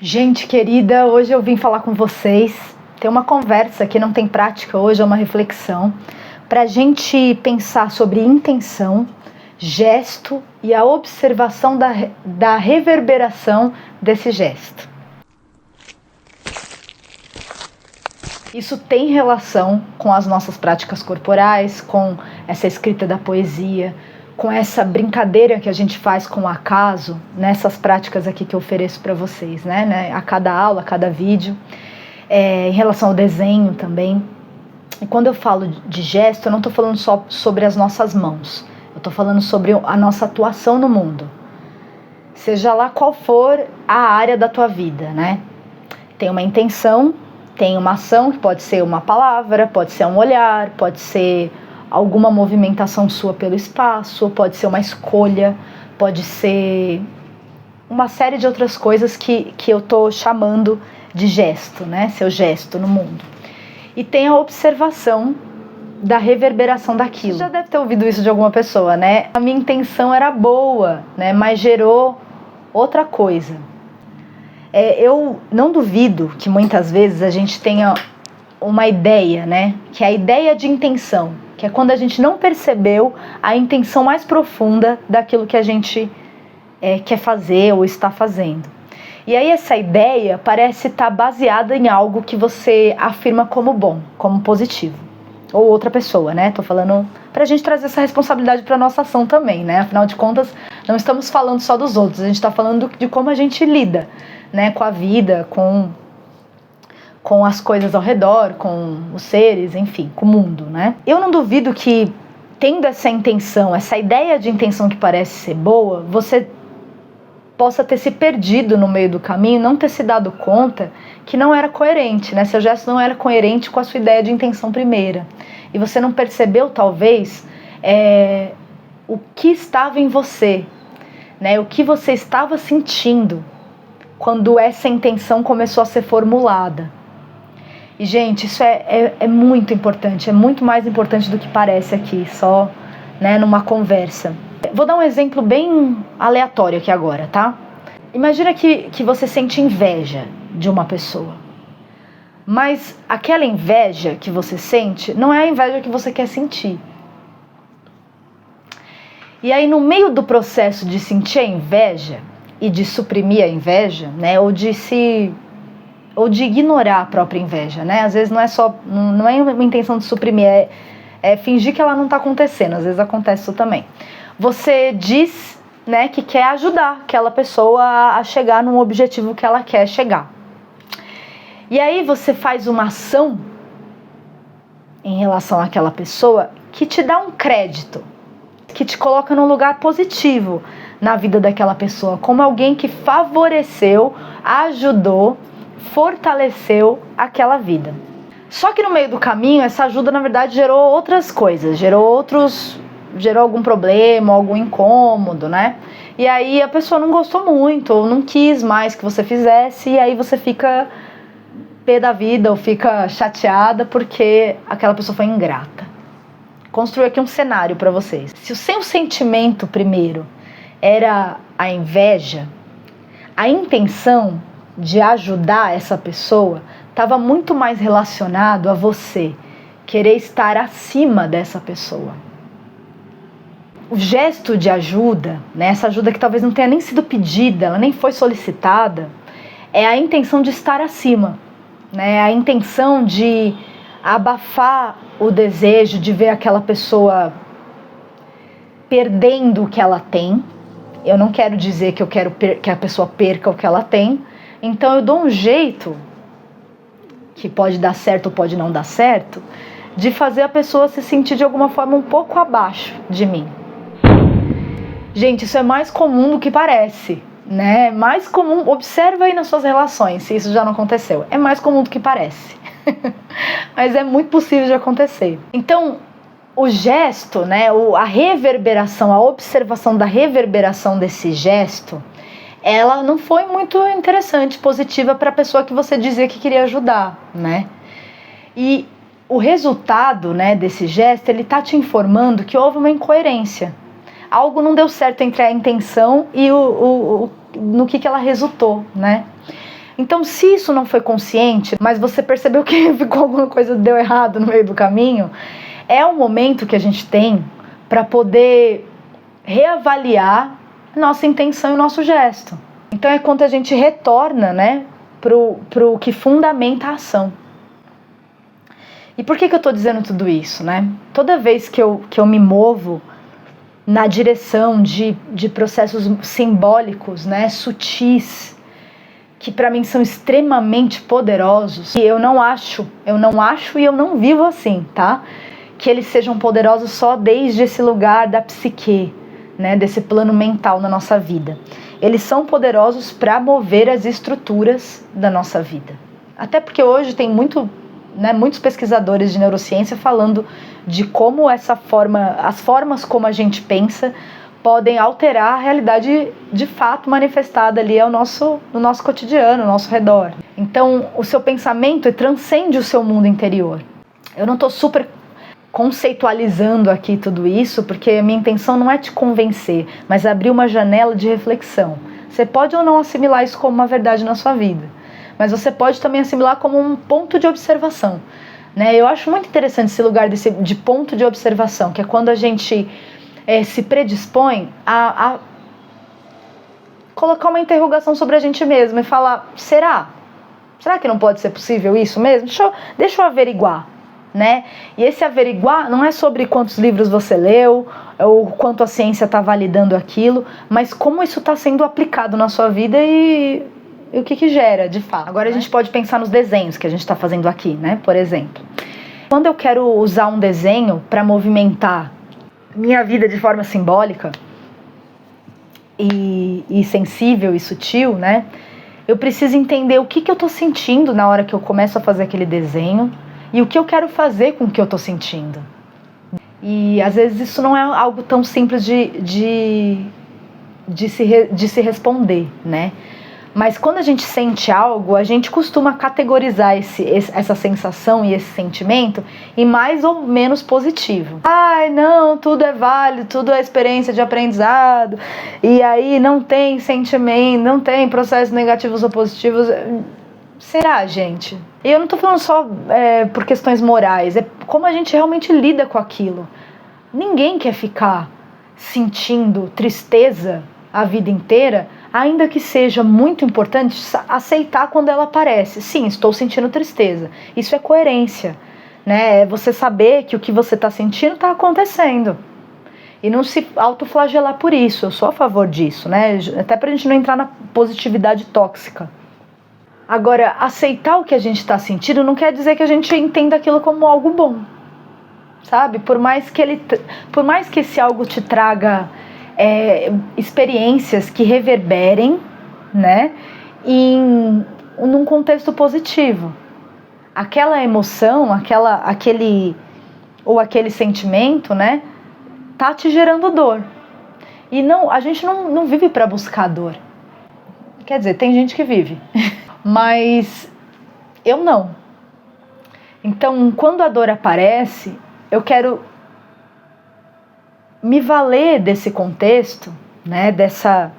Gente querida, hoje eu vim falar com vocês. Tem uma conversa que não tem prática hoje, é uma reflexão para a gente pensar sobre intenção, gesto e a observação da reverberação desse gesto. Isso tem relação com as nossas práticas corporais, com essa escrita da poesia, com essa brincadeira que a gente faz com o acaso, nessas práticas aqui que eu ofereço para vocês, né? A cada aula, a cada vídeo, em relação ao desenho também. E quando eu falo de gesto, eu não estou falando só sobre as nossas mãos, eu estou falando sobre a nossa atuação no mundo, seja lá qual for a área da tua vida, né? Tem uma intenção, tem uma ação, que pode ser uma palavra, pode ser um olhar, pode ser alguma movimentação sua pelo espaço, pode ser uma escolha, pode ser uma série de outras coisas que eu tô chamando de gesto, né? Seu gesto no mundo. E tem a observação da reverberação daquilo. Você já deve ter ouvido isso de alguma pessoa, né? A minha intenção era boa, né? Mas gerou outra coisa. Eu não duvido que muitas vezes a gente tenha uma ideia, né? Que é a ideia de intenção, que é quando a gente não percebeu a intenção mais profunda daquilo que a gente quer fazer ou está fazendo. E aí essa ideia parece estar baseada em algo que você afirma como bom, como positivo. Ou outra pessoa, né? Tô falando pra gente trazer essa responsabilidade pra nossa ação também, né? Afinal de contas, não estamos falando só dos outros, a gente tá falando de como a gente lida, né? Com a vida, com as coisas ao redor, com os seres, enfim, com o mundo, né? Eu não duvido que, tendo essa intenção, essa ideia de intenção que parece ser boa, você possa ter se perdido no meio do caminho, não ter se dado conta que não era coerente, né? Seu gesto não era coerente com a sua ideia de intenção primeira. E você não percebeu, talvez, o que estava em você, né? O que você estava sentindo quando essa intenção começou a ser formulada. E, gente, isso é muito importante, é muito mais importante do que parece aqui, só, né, numa conversa. Vou dar um exemplo bem aleatório aqui agora, tá? Imagina que você sente inveja de uma pessoa. Mas aquela inveja que você sente não é a inveja que você quer sentir. E aí, no meio do processo de sentir a inveja e de suprimir a inveja, né, ou de ignorar a própria inveja, né? Às vezes não é uma intenção de suprimir, é fingir que ela não está acontecendo. Às vezes acontece isso também. Você diz, né, que quer ajudar aquela pessoa a chegar num objetivo que ela quer chegar. E aí você faz uma ação em relação àquela pessoa que te dá um crédito, que te coloca num lugar positivo na vida daquela pessoa, como alguém que favoreceu, ajudou, fortaleceu aquela vida. Só que no meio do caminho, essa ajuda, na verdade, gerou outras coisas, gerou algum problema, algum incômodo, né? E aí a pessoa não gostou muito, ou não quis mais que você fizesse, e aí você fica pé da vida, ou fica chateada porque aquela pessoa foi ingrata. Construir aqui um cenário para vocês. Se o seu sentimento primeiro era a inveja, a intenção de ajudar essa pessoa estava muito mais relacionado a você querer estar acima dessa pessoa. O gesto de ajuda, né, essa ajuda que talvez não tenha nem sido pedida, ela nem foi solicitada, é a intenção de estar acima, né, a intenção de abafar o desejo de ver aquela pessoa perdendo o que ela tem. Eu não quero dizer que eu quero que a pessoa perca o que ela tem, então eu dou um jeito, que pode dar certo ou pode não dar certo, de fazer a pessoa se sentir de alguma forma um pouco abaixo de mim. Gente, isso é mais comum do que parece, né? Mais comum, observa aí nas suas relações, se isso já não aconteceu. É mais comum do que parece. Mas é muito possível de acontecer. Então, o gesto, né, a reverberação, a observação da reverberação desse gesto, ela não foi muito interessante, positiva para a pessoa que você dizia que queria ajudar, né? E o resultado, né, desse gesto, ele tá te informando que houve uma incoerência. Algo não deu certo entre a intenção e no que ela resultou, né? Então, se isso não foi consciente, mas você percebeu que ficou alguma coisa deu errado no meio do caminho, é o momento que a gente tem para poder reavaliar nossa intenção e nosso gesto. Então é quando a gente retorna, né, pro que fundamenta a ação. E por que eu estou dizendo tudo isso, né? Toda vez que eu me movo na direção de processos simbólicos, né, sutis, que para mim são extremamente poderosos, e eu não acho e eu não vivo assim, tá? Que eles sejam poderosos só desde esse lugar da psique, né, desse plano mental na nossa vida. Eles são poderosos para mover as estruturas da nossa vida. Até porque hoje tem muitos pesquisadores de neurociência falando de como as formas como a gente pensa podem alterar a realidade de fato manifestada ali no nosso cotidiano, ao nosso redor. Então, o seu pensamento transcende o seu mundo interior. Eu não estou super conceitualizando aqui tudo isso, porque a minha intenção não é te convencer, mas abrir uma janela de reflexão. Você pode ou não assimilar isso como uma verdade na sua vida, mas você pode também assimilar como um ponto de observação, né? Eu acho muito interessante esse lugar de ponto de observação, que é quando a gente se predispõe a colocar uma interrogação sobre a gente mesmo e falar, será que não pode ser possível isso mesmo? Deixa eu averiguar, né? E esse averiguar não é sobre quantos livros você leu ou quanto a ciência está validando aquilo, mas como isso está sendo aplicado na sua vida e o que gera, de fato. Agora a gente pode pensar nos desenhos que a gente está fazendo aqui, né? Por exemplo, quando eu quero usar um desenho para movimentar minha vida de forma simbólica e sensível e sutil, né? Eu preciso entender o que eu estou sentindo na hora que eu começo a fazer aquele desenho e o que eu quero fazer com o que eu estou sentindo. E às vezes isso não é algo tão simples de se responder, né? Mas quando a gente sente algo, a gente costuma categorizar essa sensação e esse sentimento em mais ou menos positivo. Ai, não, tudo é válido, tudo é experiência de aprendizado, e aí não tem sentimento, não tem processos negativos ou positivos. Será, gente? E eu não tô falando só por questões morais, é como a gente realmente lida com aquilo. Ninguém quer ficar sentindo tristeza a vida inteira, ainda que seja muito importante aceitar quando ela aparece. Sim, estou sentindo tristeza. Isso é coerência, né? É você saber que o que você está sentindo está acontecendo. E não se autoflagelar por isso. Eu sou a favor disso, né? Até pra gente não entrar na positividade tóxica. Agora, aceitar o que a gente está sentindo não quer dizer que a gente entenda aquilo como algo bom, sabe? Por mais que esse algo te traga experiências que reverberem, né, num contexto positivo. Aquela emoção, aquele sentimento, né, tá te gerando dor. E a gente não vive para buscar dor. Quer dizer, tem gente que vive, mas eu não. Então, quando a dor aparece, eu quero me valer desse contexto, né, dessa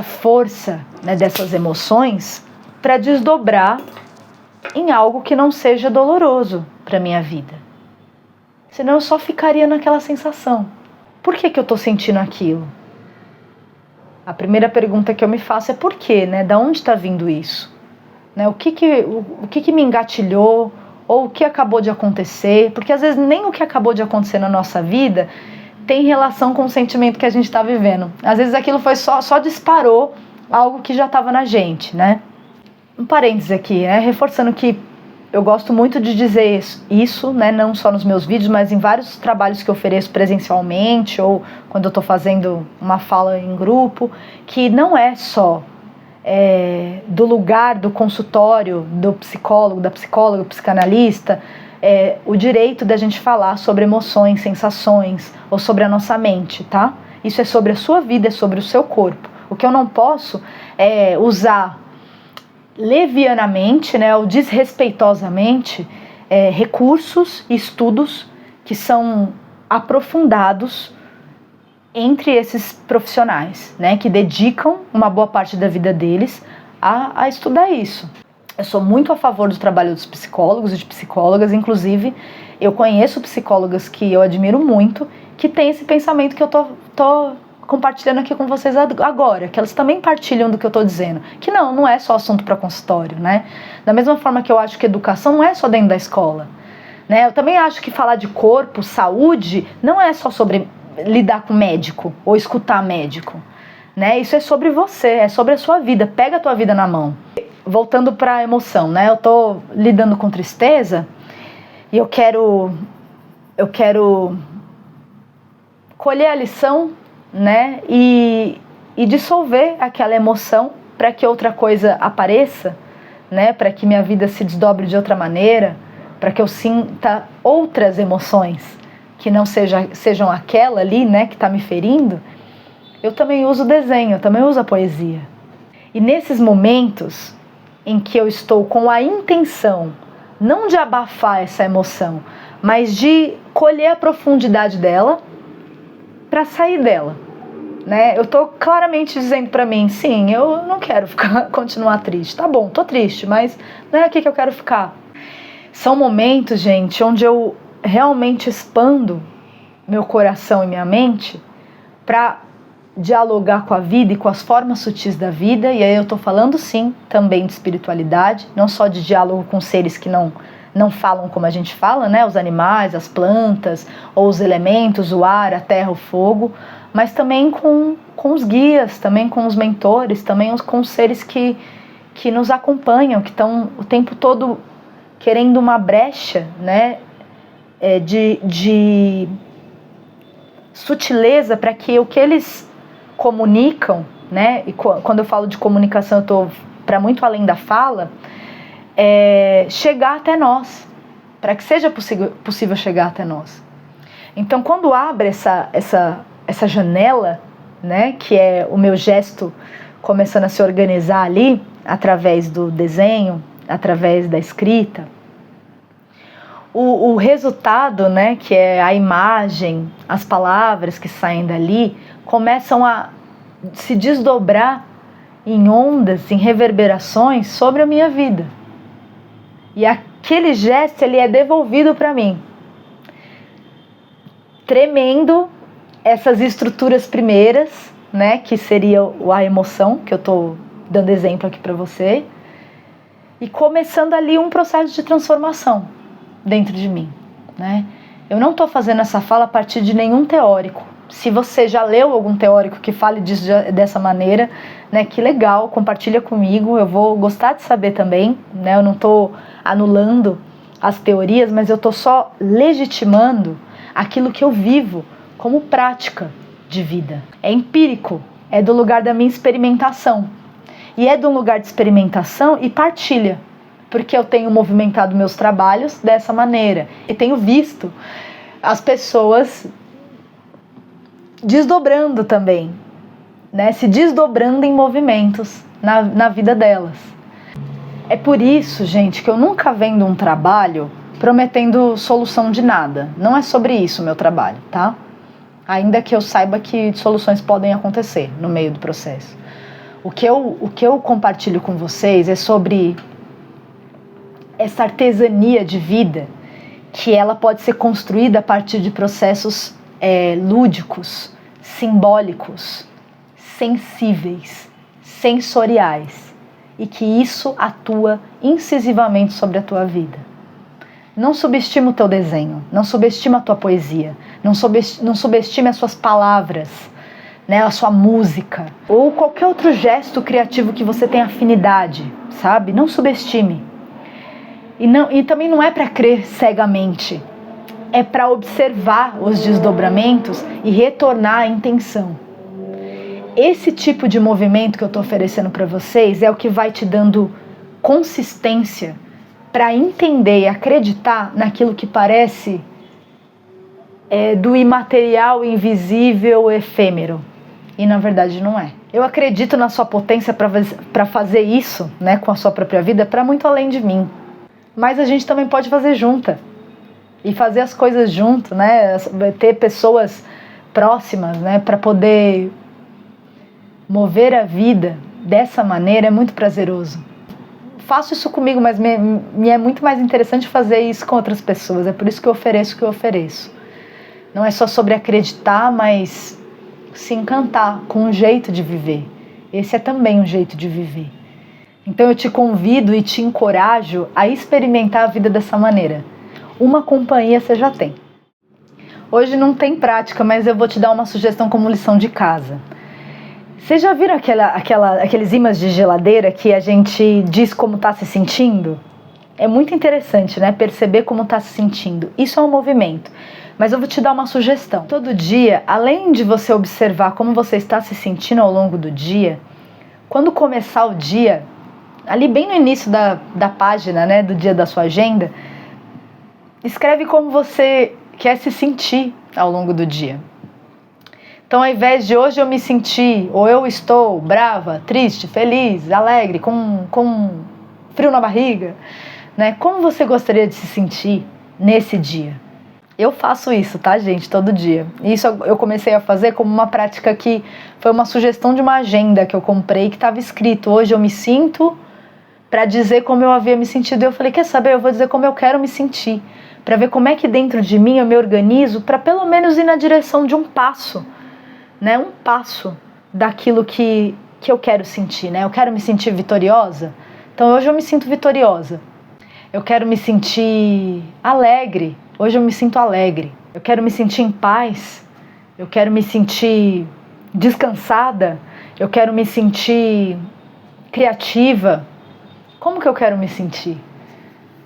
força, né, dessas emoções, para desdobrar em algo que não seja doloroso para minha vida. Senão eu só ficaria naquela sensação. Por que eu estou sentindo aquilo? A primeira pergunta que eu me faço é por quê, né? Da onde está vindo isso? Né? O que me engatilhou? Ou o que acabou de acontecer, porque às vezes nem o que acabou de acontecer na nossa vida tem relação com o sentimento que a gente está vivendo. Às vezes aquilo foi só disparou algo que já estava na gente, né? Um parênteses aqui, né? Reforçando que eu gosto muito de dizer isso, né? Não só nos meus vídeos, mas em vários trabalhos que eu ofereço presencialmente ou quando eu estou fazendo uma fala em grupo, que não é só do lugar do consultório, do psicólogo, da psicóloga, do psicanalista, o direito da gente falar sobre emoções, sensações ou sobre a nossa mente, tá? Isso é sobre a sua vida, é sobre o seu corpo. O que eu não posso é usar levianamente, né, ou desrespeitosamente, recursos e estudos que são aprofundados entre esses profissionais, né, que dedicam uma boa parte da vida deles a estudar isso. Eu sou muito a favor do trabalho dos psicólogos e de psicólogas, inclusive eu conheço psicólogas que eu admiro muito, que têm esse pensamento que eu tô compartilhando aqui com vocês agora, que elas também partilham do que eu tô dizendo, que não é só assunto para consultório, né? Da mesma forma que eu acho que educação não é só dentro da escola, né? Eu também acho que falar de corpo, saúde, não é só sobre lidar com médico ou escutar médico, né? Isso é sobre você, é sobre a sua vida, pega a tua vida na mão. Voltando para a emoção, né? Eu tô lidando com tristeza e eu quero colher a lição, né? E dissolver aquela emoção para que outra coisa apareça, né? Para que minha vida se desdobre de outra maneira, para que eu sinta outras emoções que não sejam aquela ali, né? Que está me ferindo. Eu também uso o desenho, eu também uso a poesia. E nesses momentos em que eu estou com a intenção, não de abafar essa emoção, mas de colher a profundidade dela para sair dela, né? Eu tô claramente dizendo para mim, sim, eu não quero continuar triste. Tá bom, tô triste, mas não é aqui que eu quero ficar. São momentos, gente, onde eu realmente expando meu coração e minha mente para dialogar com a vida e com as formas sutis da vida, e aí eu tô falando sim também de espiritualidade, não só de diálogo com seres que não falam como a gente fala, né, os animais, as plantas, ou os elementos, o ar, a terra, o fogo, mas também com os guias, também com os mentores, também com os seres que nos acompanham, que estão o tempo todo querendo uma brecha, né, de sutileza para que o que eles comunicam, né? E quando eu falo de comunicação, eu estou para muito além da fala, chegar até nós, para que seja possível chegar até nós. Então, quando abre essa janela, né? Que é o meu gesto começando a se organizar ali, através do desenho, através da escrita, o resultado, né? Que é a imagem, as palavras que saem dali, começam a se desdobrar em ondas, em reverberações sobre a minha vida. E aquele gesto, ele é devolvido para mim, tremendo essas estruturas primeiras, né, que seria a emoção, que eu estou dando exemplo aqui para você, e começando ali um processo de transformação dentro de mim, né? Eu não estou fazendo essa fala a partir de nenhum teórico. Se você já leu algum teórico que fale disso dessa maneira, né, que legal, compartilha comigo, eu vou gostar de saber também, né? Eu não estou anulando as teorias, mas eu estou só legitimando aquilo que eu vivo como prática de vida. É empírico, é do lugar da minha experimentação. E é de um lugar de experimentação e partilha, porque eu tenho movimentado meus trabalhos dessa maneira e tenho visto as pessoas desdobrando também, né? Se desdobrando em movimentos na vida delas. É por isso, gente, que eu nunca vendo um trabalho prometendo solução de nada. Não é sobre isso o meu trabalho, tá? Ainda que eu saiba que soluções podem acontecer no meio do processo. O que eu compartilho com vocês é sobre essa artesania de vida, que ela pode ser construída a partir de processos lúdicos, simbólicos, sensíveis, sensoriais, e que isso atua incisivamente sobre a tua vida. Não subestima o teu desenho, não subestima a tua poesia, não subestime as suas palavras, né, a sua música, ou qualquer outro gesto criativo que você tenha afinidade, sabe? Não subestime. E também não é para crer cegamente, é para observar os desdobramentos e retornar à intenção. Esse tipo de movimento que eu estou oferecendo para vocês é o que vai te dando consistência para entender e acreditar naquilo que parece do imaterial, invisível, efêmero. E na verdade não é. Eu acredito na sua potência para fazer isso, né, com a sua própria vida, para muito além de mim. Mas a gente também pode fazer junta. E fazer as coisas junto, né? Ter pessoas próximas, né? Para poder mover a vida dessa maneira é muito prazeroso. Faço isso comigo, mas me é muito mais interessante fazer isso com outras pessoas. É por isso que eu ofereço o que eu ofereço. Não é só sobre acreditar, mas se encantar com um jeito de viver. Esse é também um jeito de viver. Então eu te convido e te encorajo a experimentar a vida dessa maneira. Uma companhia você já tem. Hoje não tem prática, mas eu vou te dar uma sugestão como lição de casa. Vocês já viram aqueles ímãs de geladeira que a gente diz como está se sentindo? É muito interessante, né? Perceber como está se sentindo. Isso é um movimento. Mas eu vou te dar uma sugestão. Todo dia, além de você observar como você está se sentindo ao longo do dia, quando começar o dia, ali bem no início da página, né, do dia da sua agenda, escreve como você quer se sentir ao longo do dia. Então, ao invés de hoje eu me sentir, ou eu estou brava, triste, feliz, alegre, com frio na barriga, né? Como você gostaria de se sentir nesse dia? Eu faço isso, tá, gente? Todo dia. Isso eu comecei a fazer como uma prática que foi uma sugestão de uma agenda que eu comprei, que estava escrito: hoje eu me sinto, para dizer como eu havia me sentido. E eu falei, quer saber, eu vou dizer como eu quero me sentir, para ver como é que dentro de mim eu me organizo para pelo menos ir na direção de um passo, né? Um passo daquilo que eu quero sentir, né? Eu quero me sentir vitoriosa. Então hoje eu me sinto vitoriosa. Eu quero me sentir alegre. Hoje eu me sinto alegre. Eu quero me sentir em paz. Eu quero me sentir descansada. Eu quero me sentir criativa. Como que eu quero me sentir?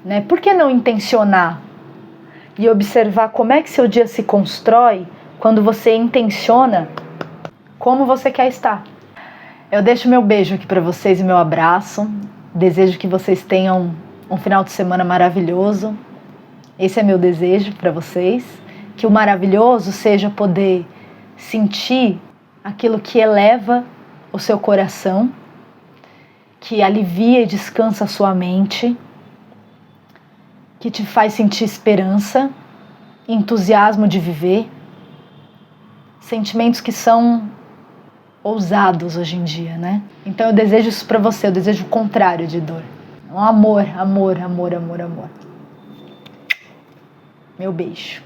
Né? Por que não intencionar e observar como é que seu dia se constrói quando você intenciona como você quer estar? Eu deixo meu beijo aqui para vocês e meu abraço. Desejo que vocês tenham um final de semana maravilhoso. Esse é meu desejo para vocês. Que o maravilhoso seja poder sentir aquilo que eleva o seu coração, que alivia e descansa a sua mente, que te faz sentir esperança, entusiasmo de viver, sentimentos que são ousados hoje em dia, né? Então eu desejo isso para você, eu desejo o contrário de dor. Um amor, amor, amor, amor, amor. Meu beijo.